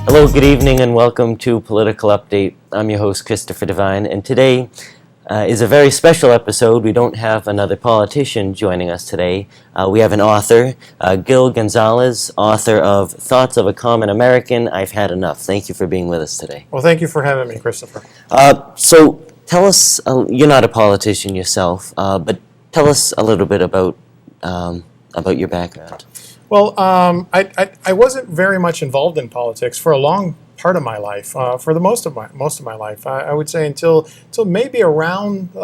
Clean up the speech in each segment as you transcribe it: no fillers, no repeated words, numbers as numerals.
Hello, good evening, and welcome to Political Update. I'm your host, Christopher Devine, and today is a very special episode. We don't have another politician joining us today. We have an author, G.C Gonzalez, author of Thoughts of a Common American, I've Had Enough. Thank you for being with us today. Well, thank you for having me, Christopher. So tell us, you're not a politician yourself, but tell us a little bit about your background. Well, I wasn't very much involved in politics for a long part of my life. For the most of my life, I would say until maybe around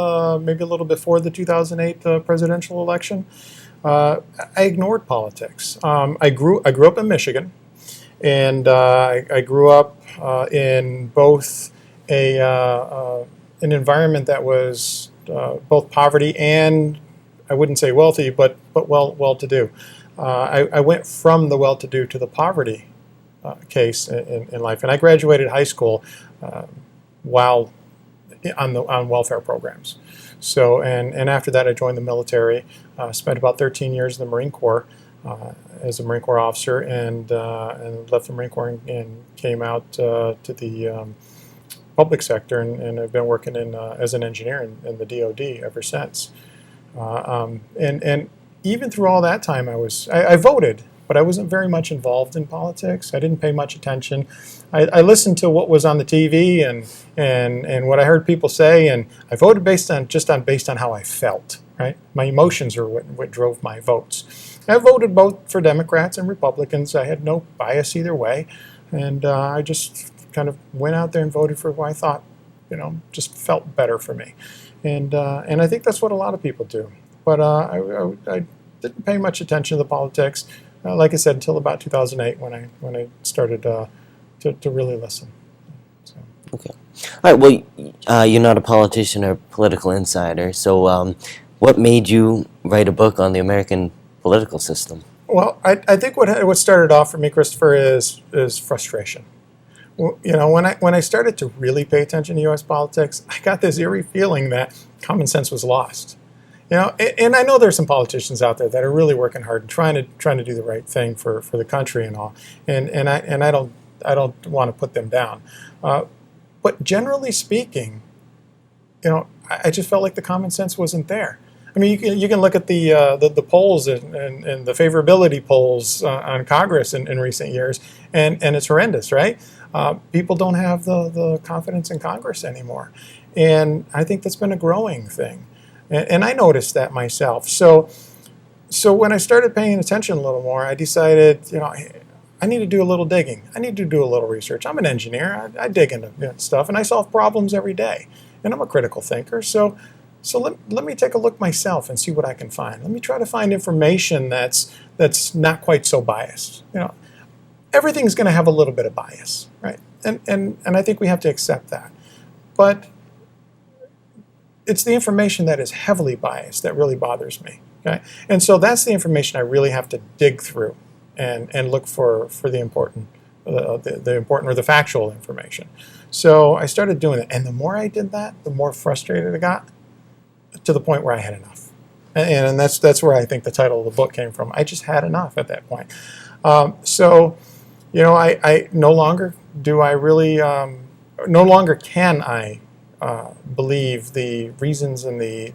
maybe a little before the 2008 presidential election, I ignored politics. I grew up in Michigan, and I grew up in both an environment that was both poverty and, I wouldn't say wealthy, but well-to-do. I went from the well-to-do to the poverty case in life, and I graduated high school while on welfare programs. So, and after that, I joined the military. Spent about 13 years in the Marine Corps as a Marine Corps officer, and left the Marine Corps and came out to the public sector, and I've been working as an engineer in the DoD ever since. And even through all that time, I voted, but I wasn't very much involved in politics. I didn't pay much attention. I listened to what was on the TV and what I heard people say, and I voted based on how I felt. Right, my emotions are what drove my votes. I voted both for Democrats and Republicans. I had no bias either way, and I just kind of went out there and voted for who I thought, just felt better for me, and I think that's what a lot of people do. But I didn't pay much attention to the politics, like I said, until about 2008 when I started to really listen. So. Okay. All right. Well, you're not a politician or political insider. So, what made you write a book on the American political system? Well, I think what started off for me, Christopher, is frustration. Well, when I started to really pay attention to U.S. politics, I got this eerie feeling that common sense was lost. And I know there's some politicians out there that are really working hard and trying to do the right thing for the country and all. And I don't want to put them down. But generally speaking, I just felt like the common sense wasn't there. I mean, you can look at the polls and the favorability polls on Congress in recent years, and it's horrendous, right? People don't have the confidence in Congress anymore, and I think that's been a growing thing. And I noticed that myself. So when I started paying attention a little more, I decided, I need to do a little digging. I need to do a little research. I'm an engineer. I dig into stuff, and I solve problems every day. And I'm a critical thinker. So let me take a look myself and see what I can find. Let me try to find information that's not quite so biased. Everything's going to have a little bit of bias, right? And I think we have to accept that. But it's the information that is heavily biased that really bothers me. Okay, and so that's the information I really have to dig through and look for the important, the important or the factual information. So I started doing it, and the more I did that, the more frustrated I got, to the point where I had enough. And that's where I think the title of the book came from. I just had enough at that point. So I no longer do I really no longer can I believe the reasons and the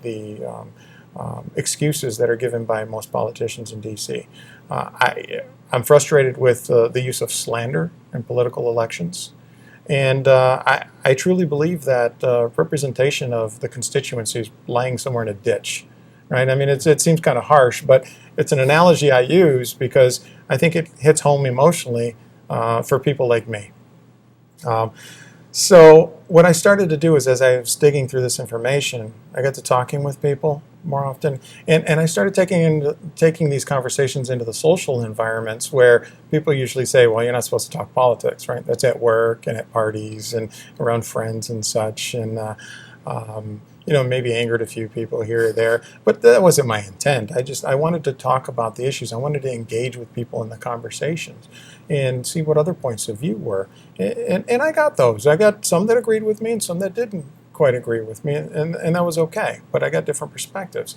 excuses that are given by most politicians in D.C. I'm frustrated with the use of slander in political elections, and I truly believe that representation of the constituency is lying somewhere in a ditch. Right? I mean, it seems kind of harsh, but it's an analogy I use because I think it hits home emotionally for people like me. So what I started to do is, as I was digging through this information, I got to talking with people more often, and I started taking these conversations into the social environments where people usually say, well, you're not supposed to talk politics, right? That's at work and at parties and around friends and such, and maybe angered a few people here or there, but that wasn't my intent. I wanted to talk about the issues. I wanted to engage with people in the conversations and see what other points of view were. And I got those. I got some that agreed with me and some that didn't quite agree with me, and that was okay, but I got different perspectives.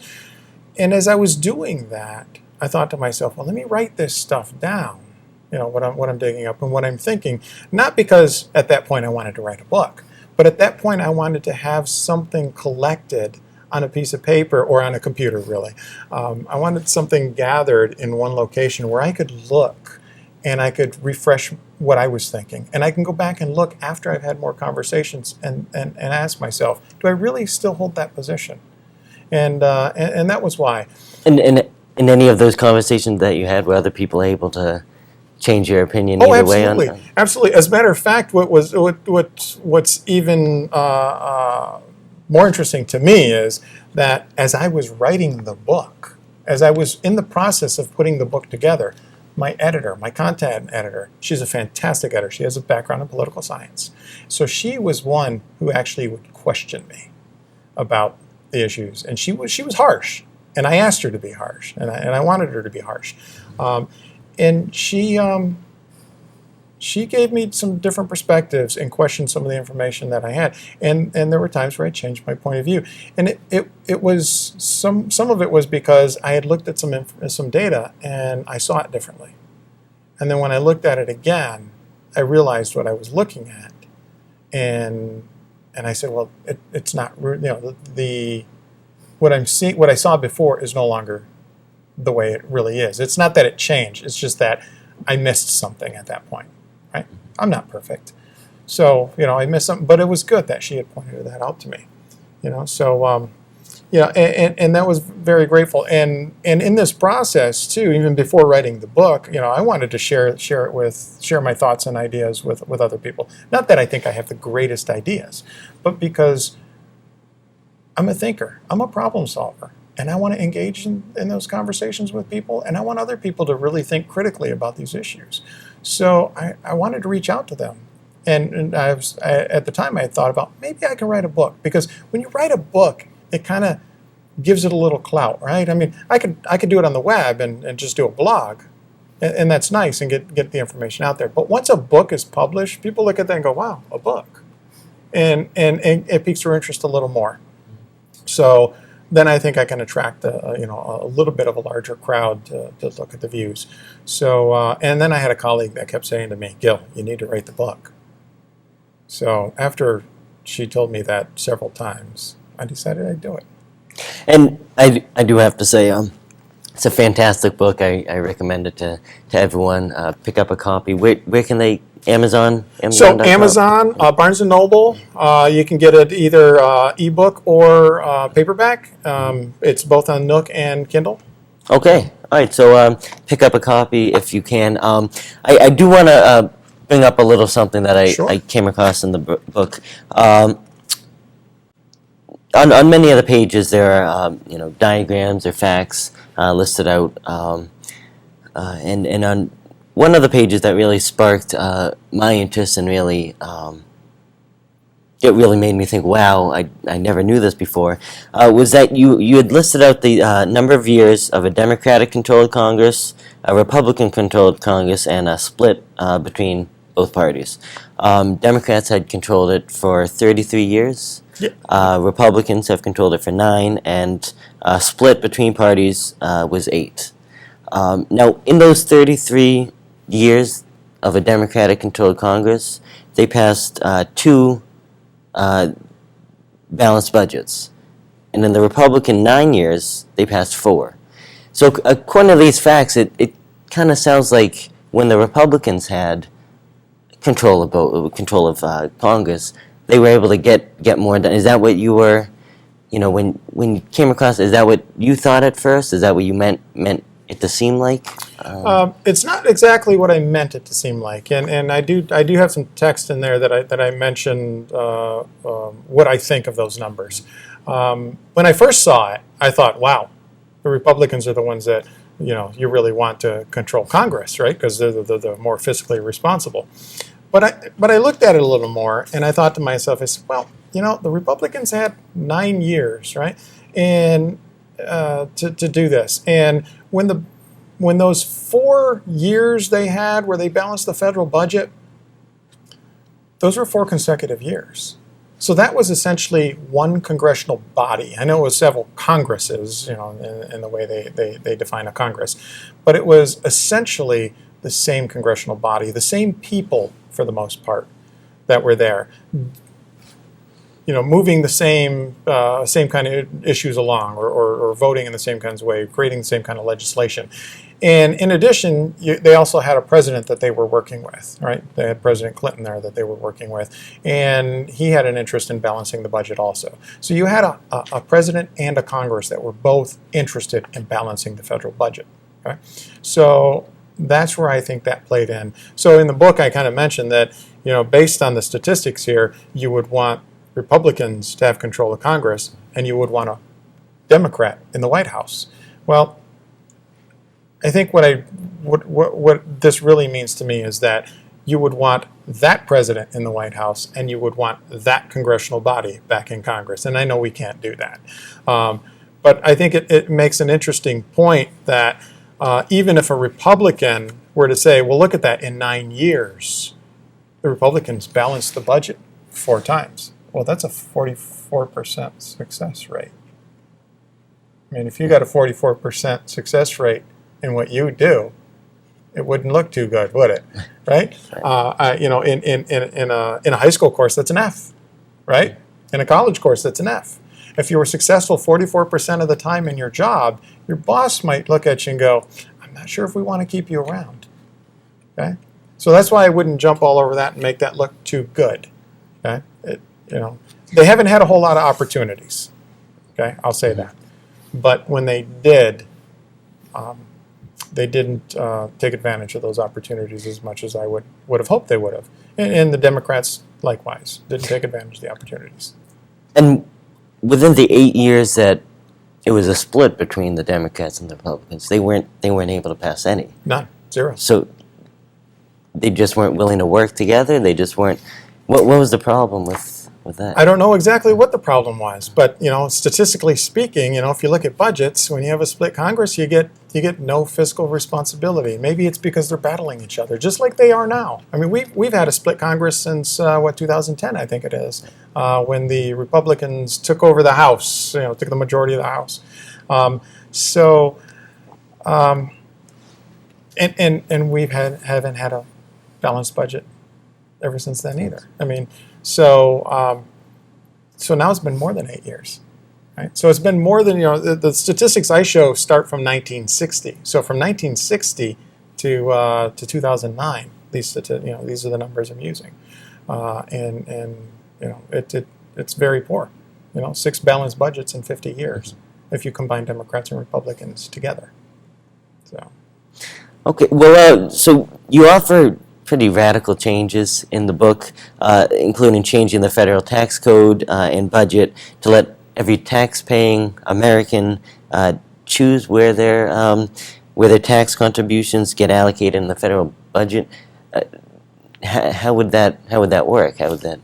And as I was doing that, I thought to myself, well, let me write this stuff down what I'm digging up and what I'm thinking. Not because at that point I wanted to write a book, but at that point I wanted to have something collected on a piece of paper or on a computer, really. I wanted something gathered in one location where I could look and I could refresh what I was thinking. And I can go back and look after I've had more conversations and ask myself, do I really still hold that position? And that was why. And in any of those conversations that you had, were other people able to change your opinion either way on it? Absolutely. As a matter of fact, what's even more interesting to me is that as I was writing the book, as I was in the process of putting the book together, my editor, my content editor, she's a fantastic editor. She has a background in political science. So she was one who actually would question me about the issues. And she was harsh. And I asked her to be harsh. And I wanted her to be harsh. And she gave me some different perspectives and questioned some of the information that I had. And there were times where I changed my point of view. And it was some of it was because I had looked at some data and I saw it differently. And then when I looked at it again, I realized what I was looking at. And I said, well, it's not, what I saw before is no longer the way it really is. It's not that it changed. It's just that I missed something at that point. Right? I'm not perfect. So, I missed something, but it was good that she had pointed that out to me. So, and that was very grateful. And in this process too, even before writing the book, I wanted to share my thoughts and ideas with other people. Not that I think I have the greatest ideas, but because I'm a thinker, I'm a problem solver. And I want to engage in those conversations with people, and I want other people to really think critically about these issues. So I wanted to reach out to them. And at the time I had thought about, maybe I can write a book. Because when you write a book, it kind of gives it a little clout, right? I mean, I could do it on the web and just do a blog. And that's nice and get the information out there. But once a book is published, people look at that and go, wow, a book. And it piques their interest a little more. So then I think I can attract a little bit of a larger crowd to look at the views. So and then I had a colleague that kept saying to me, Gil, you need to write the book. So after she told me that several times, I decided I'd do it. And I do have to say, it's a fantastic book. I recommend it to everyone. Pick up a copy. Where can they? Amazon? So Amazon, Barnes & Noble, you can get it either ebook or paperback. It's both on Nook and Kindle. Okay. All right. So pick up a copy if you can. I do want to bring up a little something that I came across in the book. On many of the pages there are diagrams or facts listed out, and on one of the pages that really sparked my interest and really it really made me think, wow, I never knew this before, was that you had listed out the number of years of a Democratic-controlled Congress, a Republican-controlled Congress, and a split between both parties. Democrats had controlled it for 33 years. Yep. Republicans have controlled it for 9, and split between parties was 8. Now, in those 33 years of a Democratic-controlled Congress, they passed 2 balanced budgets. And in the Republican 9 years, they passed 4. So according to these facts, it kind of sounds like when the Republicans had control of Congress, they were able to get more done. Is that what you were, when you came across, is that what you thought at first? Is that what you meant it to seem like? It's not exactly what I meant it to seem like, and I do have some text in there that I mentioned what I think of those numbers. When I first saw it, I thought, wow, the Republicans are the ones that you really want to control Congress, right? Because they're the more fiscally responsible. But I looked at it a little more, and I thought to myself, I said, well, the Republicans had 9 years, right, and to do this, and when those 4 years they had where they balanced the federal budget, those were 4 consecutive years. So that was essentially one congressional body. I know it was several Congresses, in the way they define a Congress, but it was essentially the same congressional body, the same people for the most part that were there, moving the same kind of issues along, or voting in the same kinds of way, creating the same kind of legislation. And in addition, they also had a president that they were working with, right? They had President Clinton there that they were working with, and he had an interest in balancing the budget also. So you had a president and a Congress that were both interested in balancing the federal budget. Okay? So that's where I think that played in. So in the book, I kind of mentioned that, based on the statistics here, you would want Republicans to have control of Congress, and you would want a Democrat in the White House. Well, I think what this really means to me is that you would want that president in the White House, and you would want that congressional body back in Congress. And I know we can't do that. But I think it makes an interesting point that even if a Republican were to say, well, look at that, in 9 years, the Republicans balanced the budget 4 times. Well, that's a 44% success rate. I mean, if you got a 44% success rate in what you do, it wouldn't look too good, would it? Right? In a high school course, that's an F, right? In a college course, that's an F. If you were successful 44% of the time in your job, your boss might look at you and go, "I'm not sure if we want to keep you around." Okay? So that's why I wouldn't jump all over that and make that look too good. Okay? They haven't had a whole lot of opportunities. Okay, I'll say that. But when they did, they didn't take advantage of those opportunities as much as I would have hoped they would have. And the Democrats, likewise, didn't take advantage of the opportunities. And within the 8 years that it was a split between the Democrats and the Republicans, they weren't able to pass any. None. Zero. So they just weren't willing to work together? They just weren't... What was the problem with that? I don't know exactly what the problem was, but statistically speaking, if you look at budgets, when you have a split Congress, you get no fiscal responsibility. Maybe it's because they're battling each other, just like they are now. I mean, we've had a split Congress since 2010, I think it is, when the Republicans took over the House, took the majority of the House. And we haven't had a balanced budget ever since then either. I mean, so now it's been more than 8 years, right? So it's been more than, the statistics I show start from 1960. So from 1960 to 2009, these are the numbers I'm using, it's very poor. 6 balanced budgets in 50 years if you combine Democrats and Republicans together. So. Okay, well, so you offer pretty radical changes in the book, including changing the federal tax code and budget to let every tax-paying American choose where their tax contributions get allocated in the federal budget. How would that work? How would that,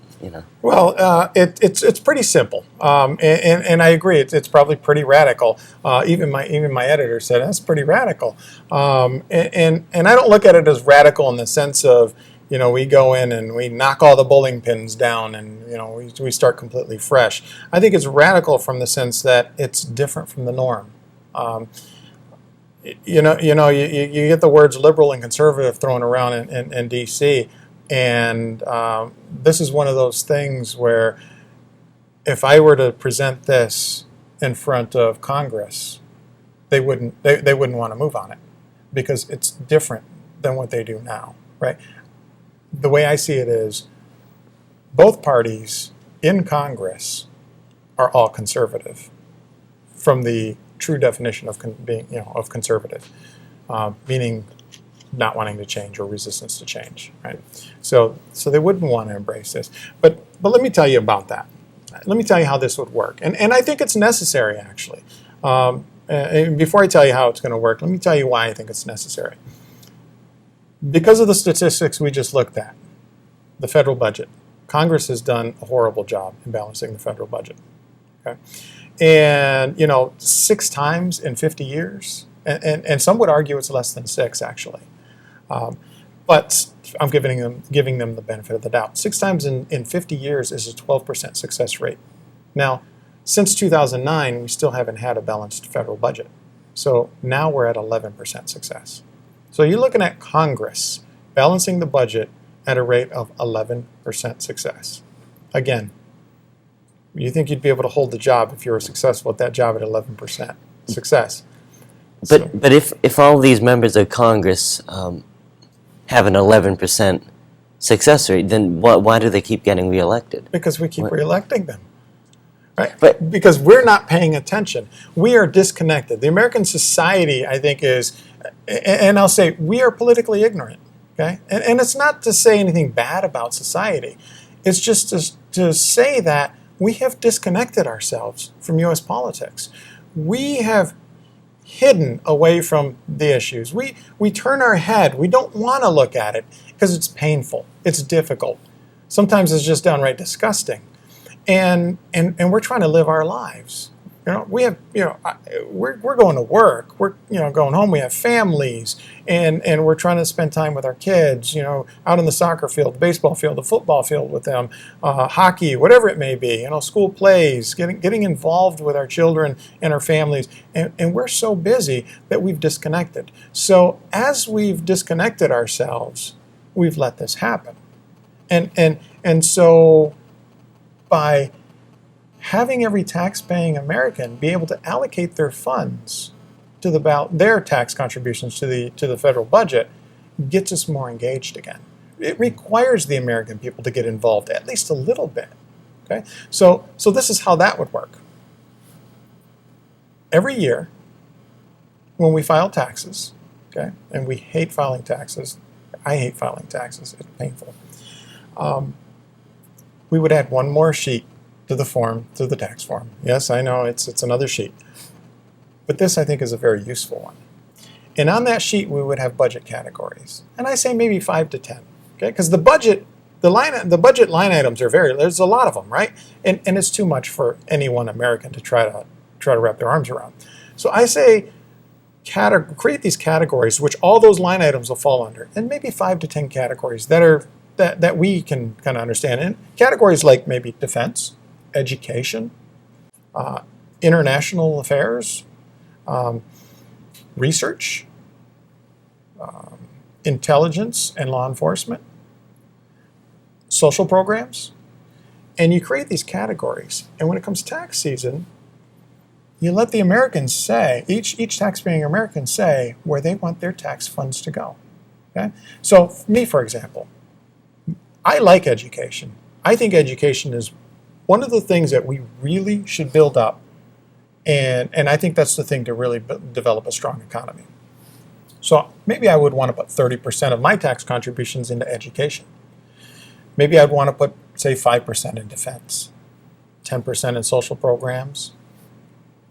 Well, it's pretty simple, and I agree. It's probably pretty radical. Even my editor said that's pretty radical, and I don't look at it as radical in the sense of we go in and we knock all the bowling pins down and we start completely fresh. I think it's radical from the sense that it's different from the norm. You get the words liberal and conservative thrown around in D.C. And this is one of those things where if I were to present this in front of Congress, they wouldn't want to move on it because it's different than what they do now, right? The way I see it is both parties in Congress are all conservative from the true definition of of conservative, meaning not wanting to change or resistance to change, right? So they wouldn't want to embrace this. But let me tell you about that. Let me tell you how this would work. And I think it's necessary, actually. And before I tell you how it's going to work, let me tell you why I think it's necessary. Because of the statistics we just looked at, the federal budget, Congress has done a horrible job in balancing the federal budget. Okay? And, 6 times in 50 years, and some would argue it's less than 6, actually. But I'm giving them the benefit of the doubt. 6 times in 50 years is a 12% success rate. Now, since 2009, we still haven't had a balanced federal budget. So now we're at 11% success. So you're looking at Congress balancing the budget at a rate of 11% success. Again, you think you'd be able to hold the job if you were successful at that job at 11% success. But if all these members of Congress have an 11% success rate, then why do they keep getting reelected? Because we keep reelecting them. Right? But because we're not paying attention. We are disconnected. The American society, I think, is, and I'll say, we are politically ignorant. Okay? And it's not to say anything bad about society. It's just to say that we have disconnected ourselves from U.S. politics. We have hidden away from the issues. We turn our head. We don't want to look at it because it's painful. It's difficult. Sometimes it's just downright disgusting. And we're trying to live our lives. We have, we're going to work. We're, going home. We have families, and we're trying to spend time with our kids, out on the soccer field, the baseball field, the football field with them, hockey, whatever it may be, school plays, getting involved with our children and our families. And we're so busy that we've disconnected. So as we've disconnected ourselves, we've let this happen. And so by having every tax-paying American be able to allocate their funds to their tax contributions to the federal budget gets us more engaged again. It requires the American people to get involved at least a little bit. Okay, so this is how that would work. Every year, when we file taxes, okay, and we hate filing taxes. I hate filing taxes. It's painful. We would add one more sheet to the tax form. Yes, I know it's another sheet. But this, I think, is a very useful one. And on that sheet, we would have budget categories. And I say maybe 5 to 10. Okay, because the budget line items are there's a lot of them, right? And it's too much for any one American to try to wrap their arms around. So I say create these categories, which all those line items will fall under, and maybe 5 to 10 categories that we can kind of understand. And categories like maybe defense, education, international affairs, research, intelligence and law enforcement, social programs. And you create these categories. And when it comes tax season, you let the Americans say, each taxpaying American say where they want their tax funds to go. Okay? So me, for example, I like education. I think education is one of the things that we really should build up, and I think that's the thing to really develop a strong economy. So maybe I would want to put 30% of my tax contributions into education. Maybe I'd want to put, say, 5% in defense, 10% in social programs,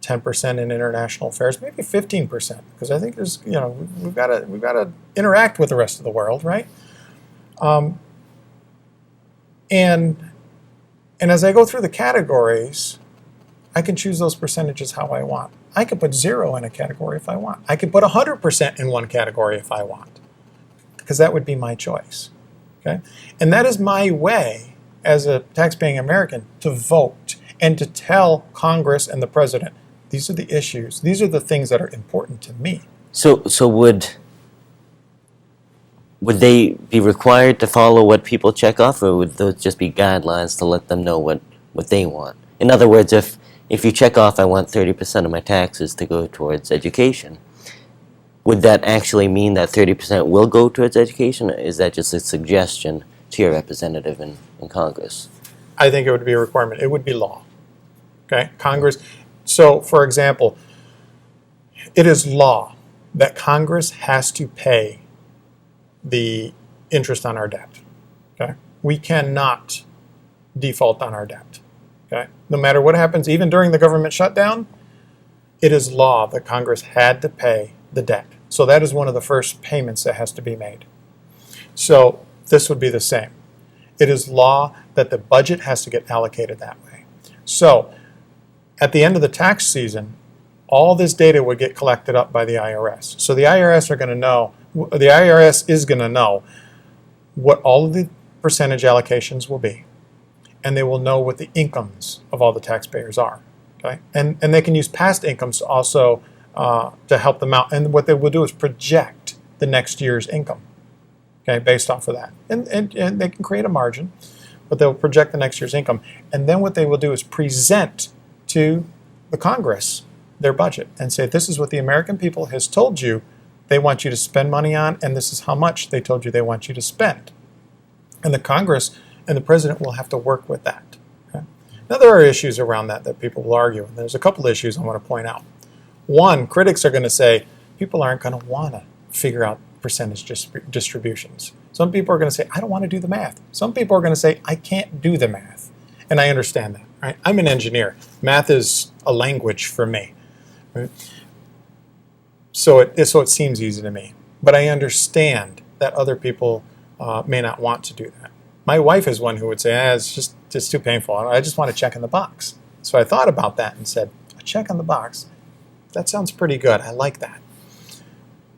10% in international affairs, maybe 15%, because I think there's, we've got to interact with the rest of the world, right? And as I go through the categories, I can choose those percentages how I want. I could put 0 in a category if I want. I could put 100% in one category if I want, because that would be my choice. Okay? And that is my way as a taxpaying American to vote and to tell Congress and the president, these are the issues, these are the things that are important to me. So would they be required to follow what people check off, or would those just be guidelines to let them know what they want? In other words, if you check off, I want 30% of my taxes to go towards education, would that actually mean that 30% will go towards education, or is that just a suggestion to your representative in Congress? I think it would be a requirement. It would be law. Okay? Congress. So, for example, it is law that Congress has to pay the interest on our debt. Okay? We cannot default on our debt. Okay? No matter what happens, even during the government shutdown, it is law that Congress had to pay the debt. So that is one of the first payments that has to be made. So this would be the same. It is law that the budget has to get allocated that way. So at the end of the tax season, all this data would get collected up by the IRS. So the IRS is going to know what all of the percentage allocations will be, and they will know what the incomes of all the taxpayers are. Okay, and they can use past incomes also to help them out. And what they will do is project the next year's income, okay, based off of that. And they can create a margin, but they'll project the next year's income. And then what they will do is present to the Congress their budget and say, this is what the American people has told you they want you to spend money on, and this is how much they told you they want you to spend. And the Congress and the president will have to work with that. Okay? Now, there are issues around that people will argue, and there's a couple issues I want to point out. One, critics are going to say people aren't going to want to figure out percentage distributions. Some people are going to say, I don't want to do the math. Some people are going to say, I can't do the math. And I understand that. Right? I'm an engineer. Math is a language for me. Right? So it seems easy to me. But I understand that other people may not want to do that. My wife is one who would say, it's just too painful. I just want to check in the box. So I thought about that and said, a check on the box, that sounds pretty good. I like that.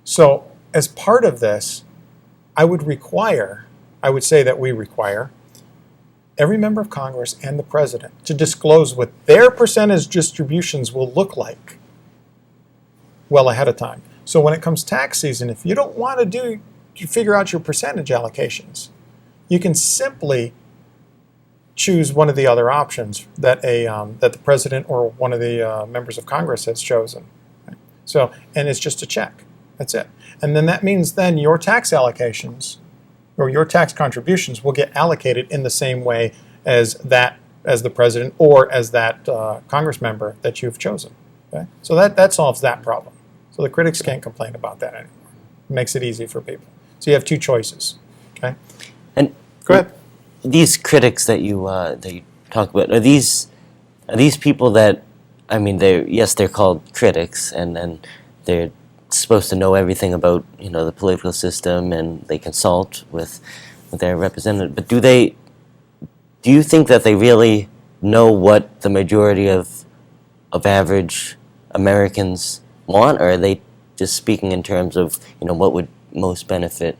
So as part of this, I would say that we require every member of Congress and the president to disclose what their percentage distributions will look like well ahead of time. So when it comes tax season, if you don't want to figure out your percentage allocations, you can simply choose one of the other options that the president or one of the members of Congress has chosen. Right? So, and it's just a check. That's it. And then that means then your tax allocations or your tax contributions will get allocated in the same way as the president or as that Congress member that you've chosen. Okay? So that solves that problem. So the critics can't complain about that anymore. It makes it easy for people. So you have two choices. Okay. And go ahead. These critics that you talk about, are these people that, I mean, they're called critics, and they're supposed to know everything about the political system, and they consult with their representative. But do you think that they really know what the majority of average Americans want, or are they just speaking in terms of what would most benefit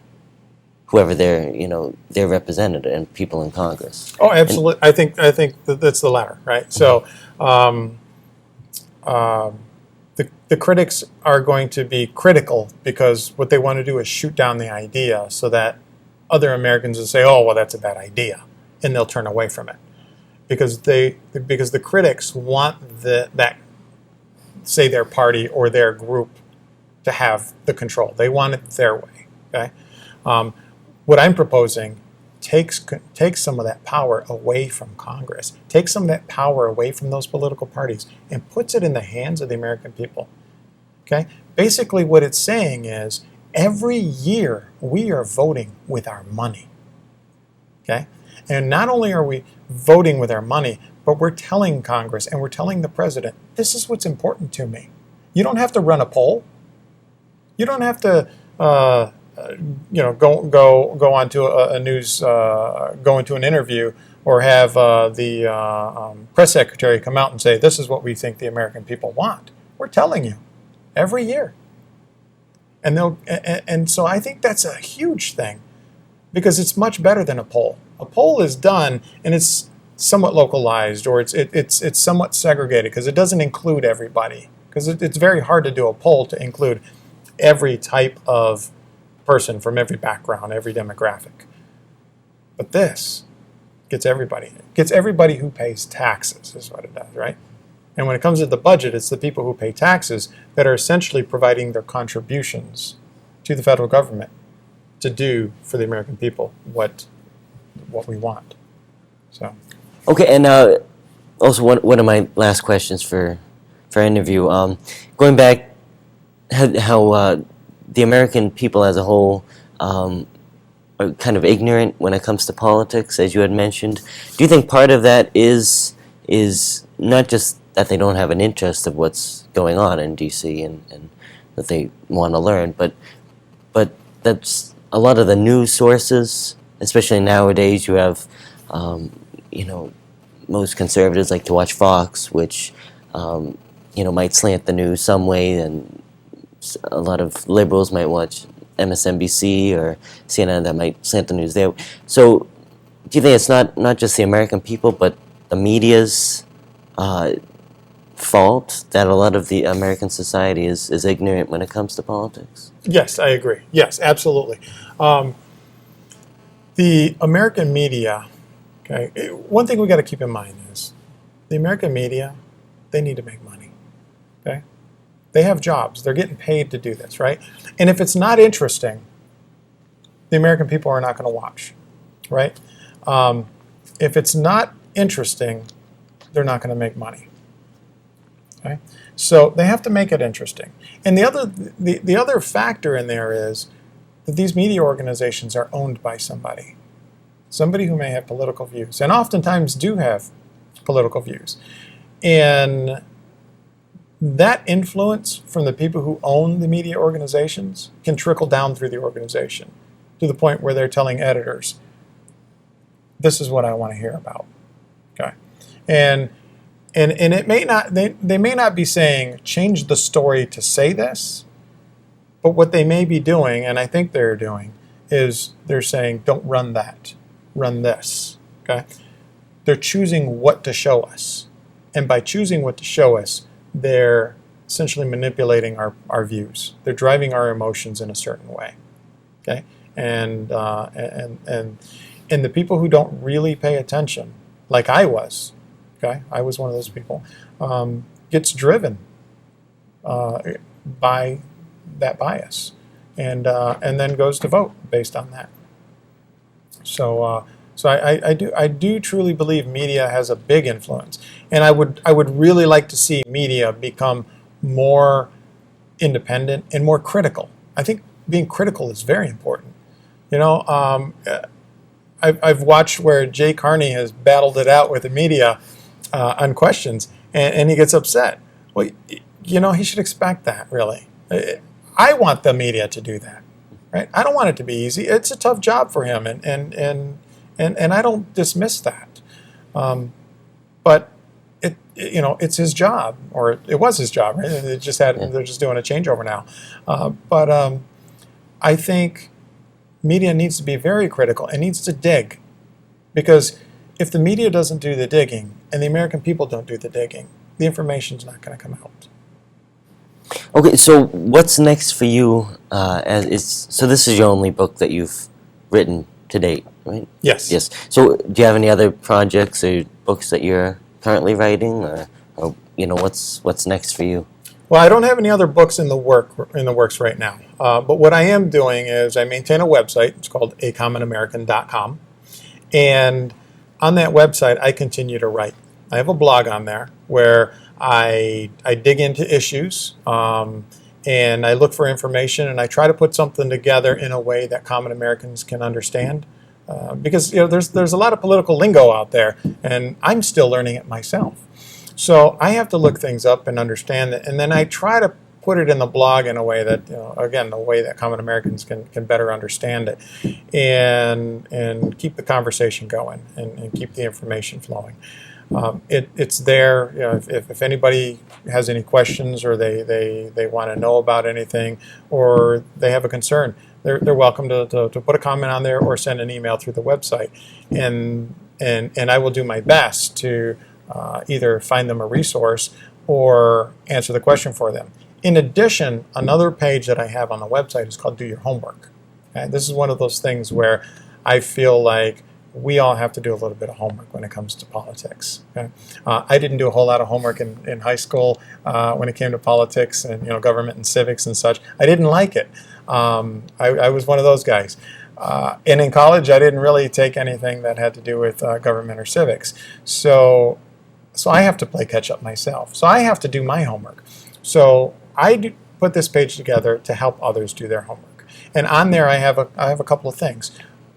whoever their representative and people in Congress? Oh, absolutely. I think that's the latter, right? So the critics are going to be critical because what they want to do is shoot down the idea so that other Americans will say, oh, well, that's a bad idea, and they'll turn away from it. Because the critics want that say their party or their group to have the control. They want it their way. Okay, what I'm proposing takes some of that power away from Congress, takes some of that power away from those political parties, and puts it in the hands of the American people. Okay, basically what it's saying is every year we are voting with our money. Okay, and not only are we voting with our money, but we're telling Congress and we're telling the president, this is what's important to me. You don't have to run a poll. You don't have to, go onto a news, go into an interview, or have the press secretary come out and say, this is what we think the American people want. We're telling you every year. And so I think that's a huge thing because it's much better than a poll. A poll is done and it's somewhat localized, or it's somewhat segregated because it doesn't include everybody. Because it's very hard to do a poll to include every type of person from every background, every demographic. But this gets everybody. It gets everybody who pays taxes is what it does, right? And when it comes to the budget, it's the people who pay taxes that are essentially providing their contributions to the federal government to do for the American people what we want. So. Okay, and also one of my last questions for our interview, going back, how the American people as a whole are kind of ignorant when it comes to politics, as you had mentioned. Do you think part of that is not just that they don't have an interest of what's going on in D.C. and that they want to learn, but that's a lot of the news sources, especially nowadays. You have, most conservatives like to watch Fox, which might slant the news some way, and a lot of liberals might watch MSNBC or CNN that might slant the news there. So do you think it's not just the American people, but the media's fault that a lot of the American society is ignorant when it comes to politics? Yes, I agree. Yes, absolutely. The American media, okay, one thing we got to keep in mind is the American media, they need to make money, okay? They have jobs. They're getting paid to do this, right? And if it's not interesting, the American people are not going to watch, right? If it's not interesting, they're not going to make money, okay? So they have to make it interesting. And the other factor in there is that these media organizations are owned by somebody who may have political views, and oftentimes do have political views. And that influence from the people who own the media organizations can trickle down through the organization to the point where they're telling editors, this is what I want to hear about. Okay. And it may not, they may not be saying change the story to say this, but what they may be doing, and I think they're doing, is they're saying don't run that, run this. Okay. They're choosing what to show us. And by choosing what to show us, they're essentially manipulating our views. They're driving our emotions in a certain way. Okay. And the people who don't really pay attention, like I was, okay, I was one of those people, gets driven by that bias, and then goes to vote based on that. So I do truly believe media has a big influence, and I would really like to see media become more independent and more critical. I think being critical is very important. You know, I've watched where Jay Carney has battled it out with the media on questions, and he gets upset. Well, you know, he should expect that, really. I want the media to do that, right? I don't want it to be easy. It's a tough job for him, and I don't dismiss that. But you know, it's his job, or it was his job, right? They're just doing a changeover now. But I think media needs to be very critical and needs to dig, because if the media doesn't do the digging and the American people don't do the digging, the information's not going to come out. Okay, so what's next for you? So this is your only book that you've written to date, right? Yes. Yes. So do you have any other projects or books that you're currently writing, or you know, what's next for you? Well, I don't have any other books in the works right now. But what I am doing is I maintain a website. It's called acommonamerican.com. And on that website, I continue to write. I have a blog on there where I dig into issues, and I look for information, and I try to put something together in a way that common Americans can understand. Because you know, there's a lot of political lingo out there, and I'm still learning it myself. So I have to look things up and understand it, and then I try to put it in the blog in a way that, you know, again, the way that common Americans can better understand it, and keep the conversation going, and keep the information flowing. It's there. You know, if anybody has any questions, or they want to know about anything, or they have a concern, they're welcome to put a comment on there or send an email through the website, and I will do my best to either find them a resource or answer the question for them. In addition, another page that I have on the website is called Do Your Homework. Okay? This is one of those things where I feel like we all have to do a little bit of homework when it comes to politics. Okay? I didn't do a whole lot of homework in high school when it came to politics and, you know, government and civics and such. I didn't like it. I was one of those guys. And in college, I didn't really take anything that had to do with government or civics. So I have to play catch up myself. So I have to do my homework. So I put this page together to help others do their homework. And on there, I have a couple of things.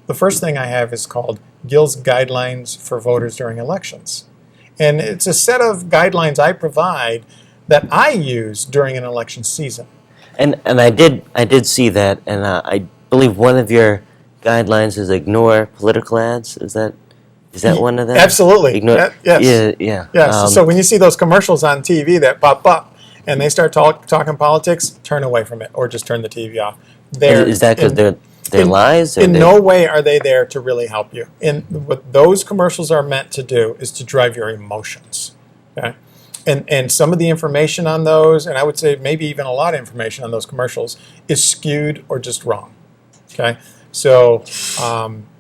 The first thing I have is called Gill's Guidelines for Voters During Elections. And it's a set of guidelines I provide that I use during an election season. And I did see that, and I believe one of your guidelines is ignore political ads. Is that one of them? Absolutely. Ignore. Yes. Yeah. Yes. So when you see those commercials on TV that pop up and they start talking politics, turn away from it, or just turn the TV off. Is that because they're lies? In no way are they there to really help you. And what those commercials are meant to do is to drive your emotions. Okay? And some of the information on those, and I would say maybe even a lot of information on those commercials, is skewed or just wrong. Okay, so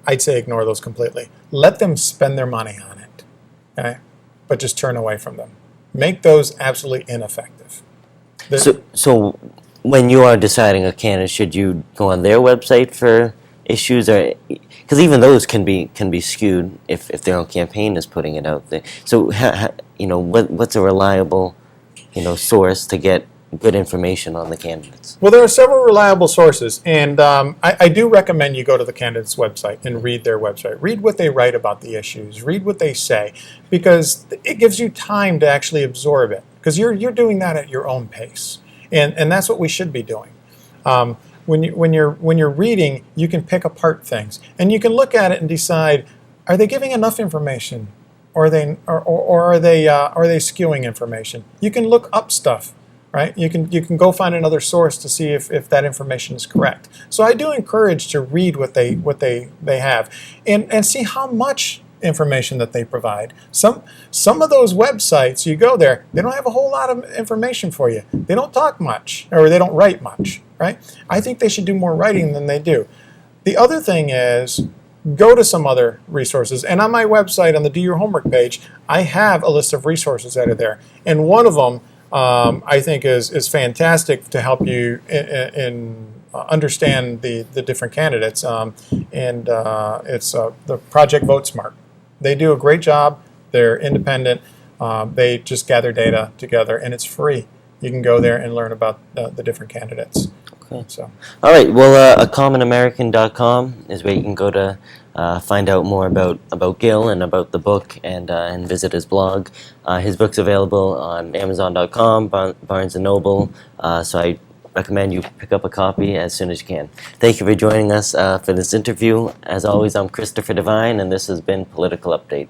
I'd say ignore those completely. Let them spend their money on it, okay, but just turn away from them. Make those absolutely ineffective. So when you are deciding a candidate, should you go on their website for issues, or because even those can be skewed if their own campaign is putting it out there. So what's a reliable source to get good information on the candidates? Well, there are several reliable sources, and I do recommend you go to the candidate's website and read their website. Read what they write about the issues. Read what they say, because it gives you time to actually absorb it, because you're doing that at your own pace, and that's what we should be doing. When you're reading, you can pick apart things, and you can look at it and decide: are they giving enough information, or are they skewing information? You can look up stuff. Right? You can go find another source to see if that information is correct. So I do encourage to read what they have and see how much information that they provide. Some of those websites, you go there, they don't have a whole lot of information for you. They don't talk much, or they don't write much, right? I think they should do more writing than they do. The other thing is, go to some other resources. And on my website, on the Do Your Homework page, I have a list of resources that are there. And one of them I think is fantastic to help you in understand the different candidates, and it's the Project Vote Smart. They do a great job. They're independent. They just gather data together, and it's free. You can go there and learn about the different candidates. Okay. So. All right. Well, acommonamerican.com is where you can go to find out more about Gil and about the book, and visit his blog. His book's available on Amazon.com, Barnes & Noble, so I recommend you pick up a copy as soon as you can. Thank you for joining us for this interview. As always, I'm Christopher Devine, and this has been Political Update.